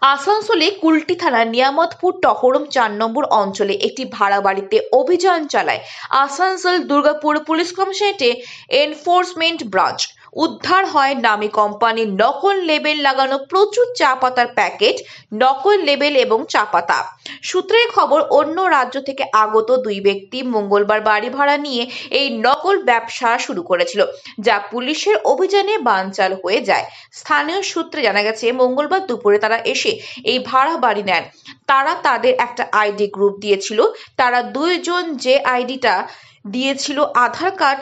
আসানসোলে কুলটি থানার নিয়ামতপুর টহরম ৪ নম্বর অঞ্চলে একটি ভাড়া বাড়িতে অভিযান চালায় আসানসোল দুর্গাপুর পুলিশ কমিশনারেটের এনফোর্সমেন্ট ব্রাঞ্চ। উদ্ধার হয় নামী কোম্পানির নকল লেবেল লাগানো প্রচুর চা পাতার প্যাকেট, নকল লেবেল এবং চা পাতা। সূত্রের খবর, অন্য রাজ্য থেকে আগত দুই ব্যক্তি মঙ্গলবার বাড়ি ভাড়া নিয়ে এই নকল ব্যবসা শুরু করেছিল, যা পুলিশের অভিযানে বানচাল হয়ে যায়। স্থানীয় সূত্রে জানা গেছে, মঙ্গলবার দুপুরে তারা এসে এই ভাড়া বাড়ি নেন। তারা তাদের একটা আইডি গ্রুপ দিয়েছিল। তারা দুইজন যে আইডিটা দিয়েছিল আধার কার্ড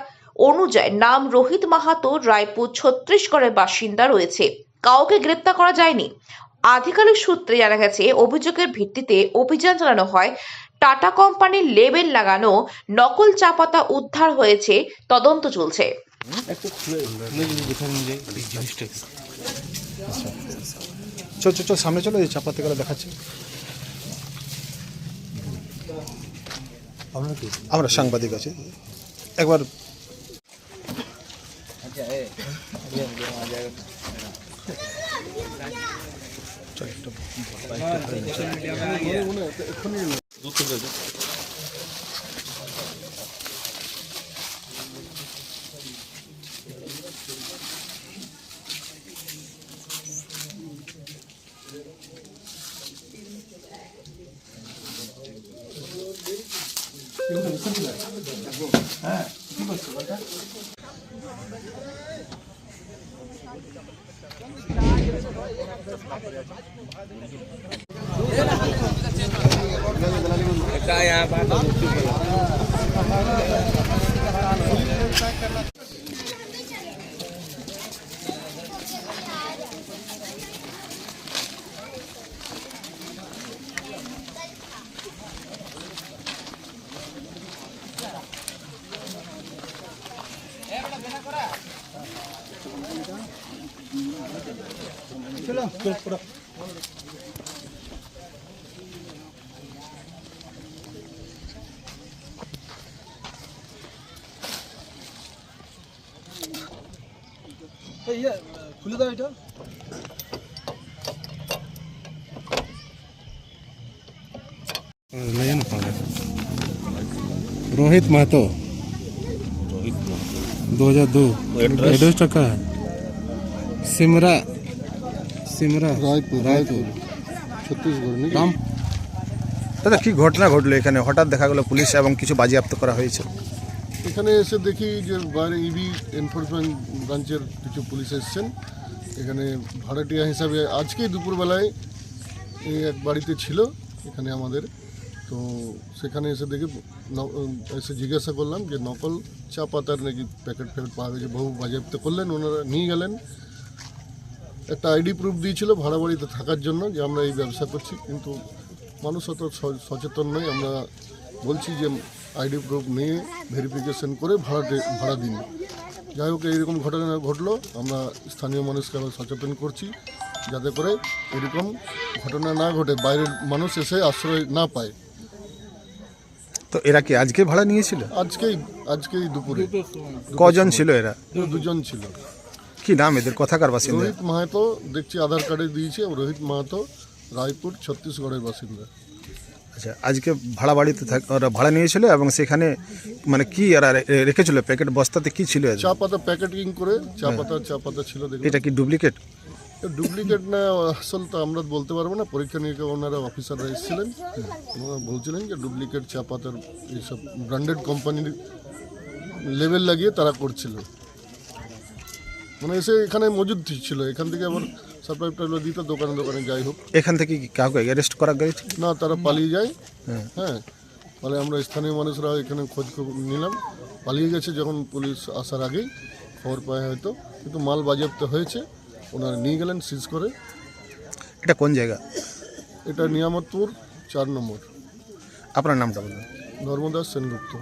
অনুযায়ী নাম রোহিত মাহাতো, রায়পুর ছত্তিশগড়ের বাসিন্দা রয়েছে। কাউকে গ্রেপ্তার করা যায়নি। আধিকারিক সূত্রে জানা গেছে, অভিযোগের ভিত্তিতে অভিযান চালানো হয়। টাটা কোম্পানির লেবেল লাগানো নকল চা পাতা উদ্ধার হয়েছে, তদন্ত চলছে। চল চল চল সামনে চলো, এই চাপাতে গেলে দেখাচ্ছে। আমরা সাংবাদিক আছি, একবার খুলে দাও এটা। रोहित महतो 2002 एड्रेस टाका सिमरा सिमरा रायपुर ছত্তিশগড় নাম। দাদা কি ঘটনা ঘটলো এখানে? হঠাৎ দেখা গেল পুলিশ এবং কিছু বাজেয়াপ্ত করা হয়েছে। এখানে এসে দেখি যে বাইরে ইবি এনফোর্সমেন্ট ব্রাঞ্চের কিছু পুলিশ এসেছেন এখানে ভাড়াটিয়া হিসাবে। আজকেই দুপুরবেলায় এই এক বাড়িতে ছিল এখানে আমাদের, তো সেখানে এসে দেখি এসে জিজ্ঞাসা করলাম যে নকল চা পাতার নাকি প্যাকেট পাওয়া গেছে। বহু বাজেয়াপ্ত করলেন, ওনারা নিয়ে গেলেন। একটা আইডি প্রুফ দিয়েছিল ভাড়া বাড়িতে থাকার জন্য, যে আমরা এই ব্যবসা করছি, কিন্তু মানুষ অত সচেতন নয়। আমরা বলছি যে আইডি প্রুফ নিয়ে ভেরিফিকেশন করে ভাড়া দিন। যাই হোক, এইরকম ঘটনা ঘটলো। আমরা স্থানীয় মানুষকে আবার সচেতন করছি যাতে করে এরকম ঘটনা না ঘটে, বাইরের মানুষ এসে আশ্রয় না পায়। তো এরা কি আজকে ভাড়া নিয়েছিল? আজকেই দুপুরে। কজন ছিল এরা? দুজন ছিল। কি নাম এদের? কথাকার বাসিন্দা? রোহিত মাহাতো, দেখছি আধার কার্ডে দিয়েছে, রোহিত মাহাতো, রায়পুর ছত্তিশগড়ের বাসিন্দা। আচ্ছা, আজকে ভাড়া বাড়িতে ওরা ভাড়া নিয়েছিল এবং সেখানে মানে কি এরা রেখেছিল প্যাকেট বস্তাতে? কি ছিল? চা পাতা প্যাকেটিং করে চা পাতা ছিল। এটা কি ডুপ্লিকেট? ডুপ্লিকেট না আসল তো আমরা বলতে পারবো না। পরীক্ষা নিরীক্ষা ওনারা অফিসাররা এসেছিলেন, ওনারা বলছিলেন যে ডুপ্লিকেট চা পাতার এইসব ব্র্যান্ডেড কোম্পানির লেবেল লাগিয়ে তারা করছিল। মানে এসে এখানে মজুদ ছিল, এখান থেকে আবার সাপ্লাই টাপ্লাই দিত দোকানে। যাই হোক, এখান থেকে কি কাউকে অ্যারেস্ট করা গেছে? না, তারা পালিয়ে যায়। হ্যাঁ, ফলে আমরা স্থানীয় মানুষরা এখানে খোঁজ নিলাম। পালিয়ে গেছে যখন পুলিশ আসার আগেই খবর পায় হয়তো, কিন্তু মাল বাজেয়াপ্ত হয়েছে। ওনারা নিয়ে গেলেন সিজ করে। এটা কোন জায়গা? এটা নিয়ামতপুর ৪ নম্বর। আপনার নামটা বলুন। ধর্মদাস সেনগুপ্ত।